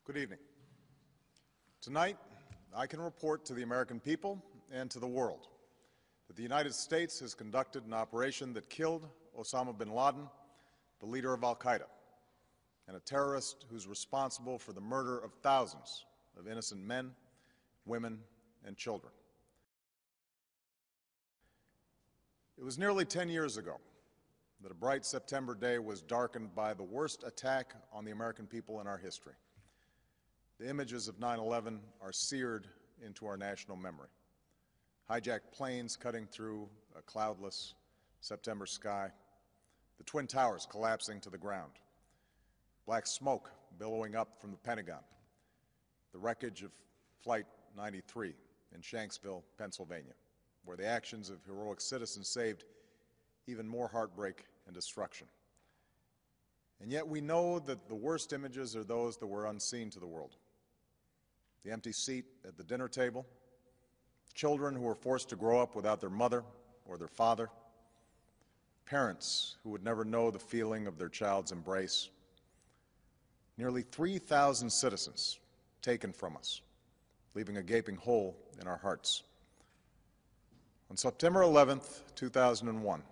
Good evening. Tonight, I can report to the American people and to the world that the United States has conducted an operation that killed Osama Bin Laden, the leader of al-Qaeda, and a terrorist who's responsible for the murder of thousands of innocent men, women, and children. It was nearly 10 years ago that a bright September day was darkened by the worst attack on the American people in our history. The images of 9/11 are seared into our national memory. Hijacked planes cutting through a cloudless September sky, the Twin Towers collapsing to the ground, black smoke billowing up from the Pentagon, the wreckage of Flight 93 in Shanksville, Pennsylvania, where the actions of heroic citizens saved even more heartbreak and destruction. And yet we know that the worst images are those that were unseen to the world. The empty seat at the dinner table, children who were forced to grow up without their mother or their father, parents who would never know the feeling of their child's embrace, nearly 3,000 citizens taken from us, leaving a gaping hole in our hearts. On September 11th, 2001,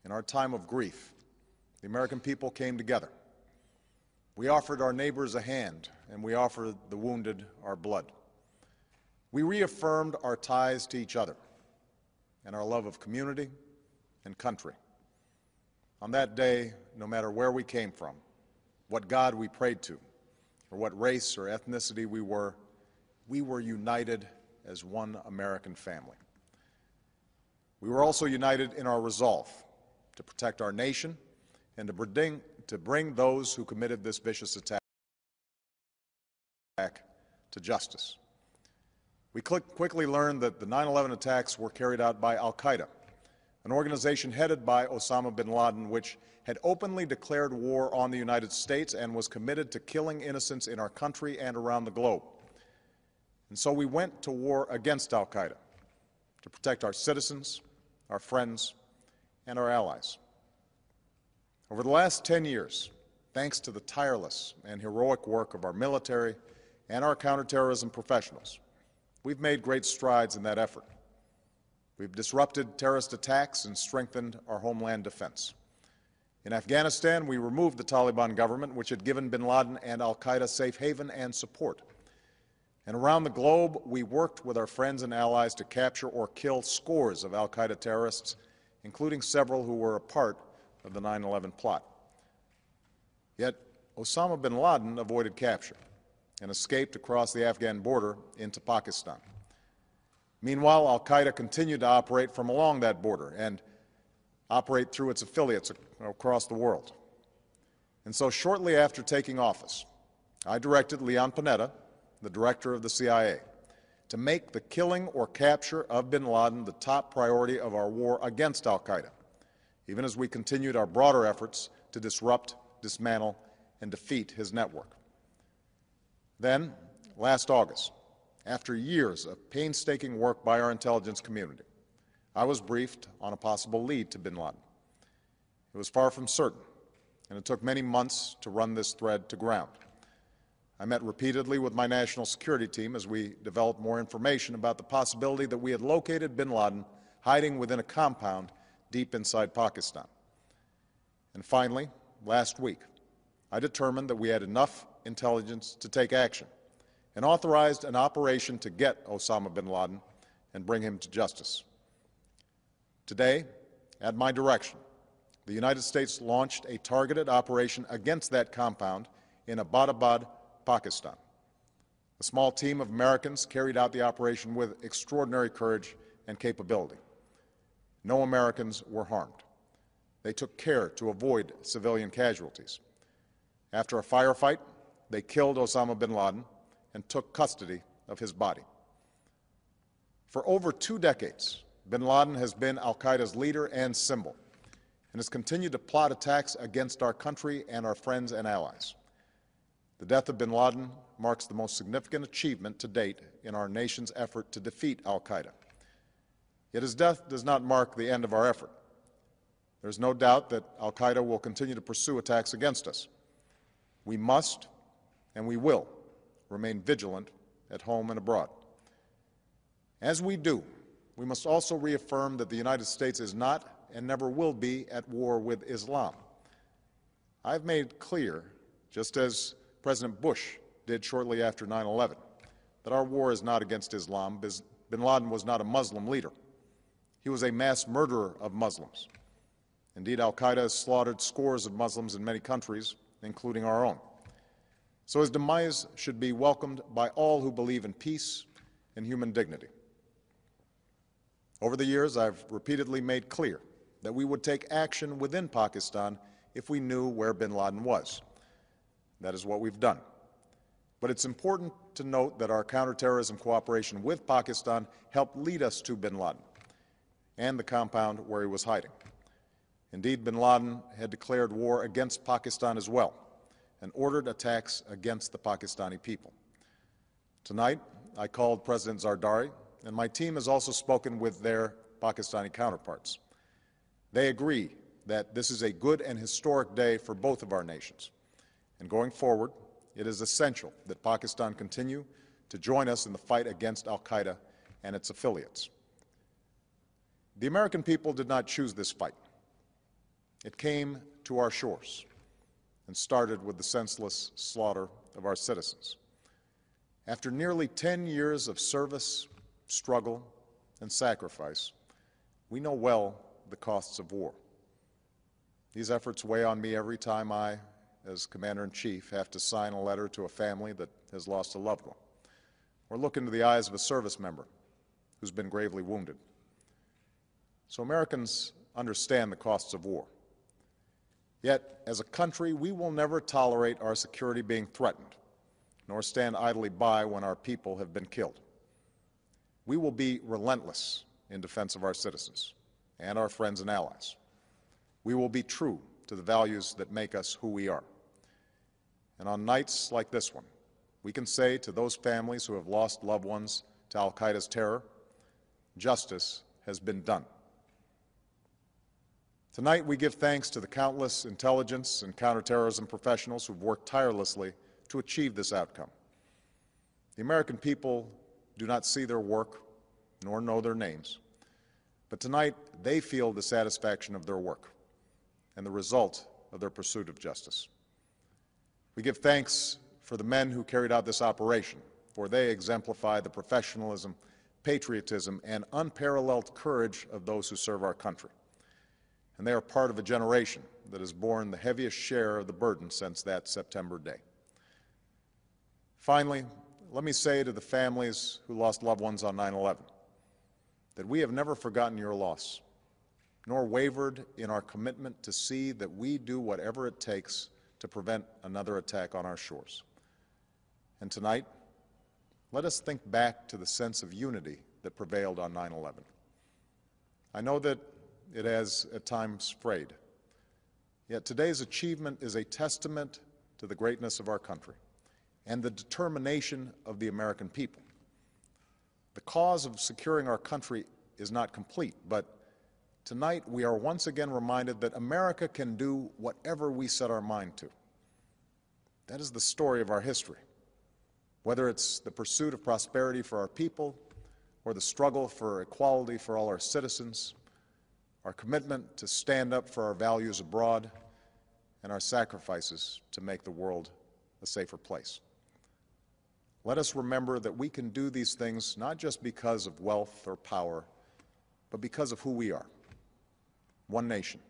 in our time of grief, the American people came together. We offered our neighbors a hand, and we offered the wounded our blood. We reaffirmed our ties to each other and our love of community and country. On that day, no matter where we came from, what God we prayed to, or what race or ethnicity we were united as one American family. We were also united in our resolve to protect our nation and to bring those who committed this vicious attack to justice. We quickly learned that the 9/11 attacks were carried out by al-Qaeda, an organization headed by Osama Bin Laden, which had openly declared war on the United States and was committed to killing innocents in our country and around the globe. And so we went to war against al-Qaeda to protect our citizens, our friends, and our allies. Over the last 10 years, thanks to the tireless and heroic work of our military and our counterterrorism professionals, we've made great strides in that effort. We've disrupted terrorist attacks and strengthened our homeland defense. In Afghanistan, we removed the Taliban government, which had given bin Laden and al-Qaeda safe haven and support. And around the globe, we worked with our friends and allies to capture or kill scores of al-Qaeda terrorists, including several who were a part of the 9/11 plot. Yet Osama bin Laden avoided capture and escaped across the Afghan border into Pakistan. Meanwhile, al-Qaeda continued to operate from along that border and operate through its affiliates across the world. And so shortly after taking office, I directed Leon Panetta, the director of the CIA, to make the killing or capture of bin Laden the top priority of our war against al-Qaeda, even as we continued our broader efforts to disrupt, dismantle, and defeat his network. Then, last August, after years of painstaking work by our intelligence community, I was briefed on a possible lead to bin Laden. It was far from certain, and it took many months to run this thread to ground. I met repeatedly with my national security team as we developed more information about the possibility that we had located bin Laden hiding within a compound deep inside Pakistan. And finally, last week, I determined that we had enough intelligence to take action and authorized an operation to get Osama bin Laden and bring him to justice. Today, at my direction, the United States launched a targeted operation against that compound in Abbottabad, Pakistan. A small team of Americans carried out the operation with extraordinary courage and capability. No Americans were harmed. They took care to avoid civilian casualties. After a firefight, they killed Osama bin Laden and took custody of his body. For over 2 decades, bin Laden has been al-Qaeda's leader and symbol, and has continued to plot attacks against our country and our friends and allies. The death of bin Laden marks the most significant achievement to date in our nation's effort to defeat al-Qaeda. Yet his death does not mark the end of our effort. There is no doubt that al-Qaeda will continue to pursue attacks against us. We must and we will remain vigilant at home and abroad. As we do, we must also reaffirm that the United States is not and never will be at war with Islam. I've made clear, just as President Bush did shortly after 9/11, that our war is not against Islam. Bin Laden was not a Muslim leader. He was a mass murderer of Muslims. Indeed, al-Qaeda has slaughtered scores of Muslims in many countries, including our own. So his demise should be welcomed by all who believe in peace and human dignity. Over the years, I've repeatedly made clear that we would take action within Pakistan if we knew where bin Laden was. That is what we've done. But it's important to note that our counterterrorism cooperation with Pakistan helped lead us to bin Laden and the compound where he was hiding. Indeed, bin Laden had declared war against Pakistan as well and ordered attacks against the Pakistani people. Tonight, I called President Zardari, and my team has also spoken with their Pakistani counterparts. They agree that this is a good and historic day for both of our nations. And going forward, it is essential that Pakistan continue to join us in the fight against al-Qaeda and its affiliates. The American people did not choose this fight. It came to our shores and started with the senseless slaughter of our citizens. After nearly 10 years of service, struggle, and sacrifice, we know well the costs of war. These efforts weigh on me every time I, as Commander-in-Chief, have to sign a letter to a family that has lost a loved one, or look into the eyes of a service member who's been gravely wounded. So Americans understand the costs of war. Yet, as a country, we will never tolerate our security being threatened, nor stand idly by when our people have been killed. We will be relentless in defense of our citizens and our friends and allies. We will be true to the values that make us who we are. And on nights like this one, we can say to those families who have lost loved ones to al-Qaeda's terror, justice has been done. Tonight, we give thanks to the countless intelligence and counterterrorism professionals who've worked tirelessly to achieve this outcome. The American people do not see their work nor know their names, but tonight they feel the satisfaction of their work and the result of their pursuit of justice. We give thanks for the men who carried out this operation, for they exemplify the professionalism, patriotism, and unparalleled courage of those who serve our country. And they are part of a generation that has borne the heaviest share of the burden since that September day. Finally, let me say to the families who lost loved ones on 9/11 that we have never forgotten your loss, nor wavered in our commitment to see that we do whatever it takes to prevent another attack on our shores. And tonight, let us think back to the sense of unity that prevailed on 9/11. I know that it has at times frayed, yet today's achievement is a testament to the greatness of our country and the determination of the American people. The cause of securing our country is not complete, but tonight we are once again reminded that America can do whatever we set our mind to. That is the story of our history. Whether it's the pursuit of prosperity for our people or the struggle for equality for all our citizens, our commitment to stand up for our values abroad, and our sacrifices to make the world a safer place. Let us remember that we can do these things not just because of wealth or power, but because of who we are. One nation,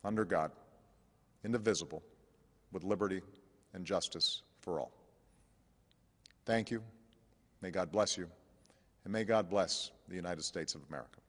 under God, indivisible, with liberty and justice for all. Thank you. May God bless you, and may God bless the United States of America.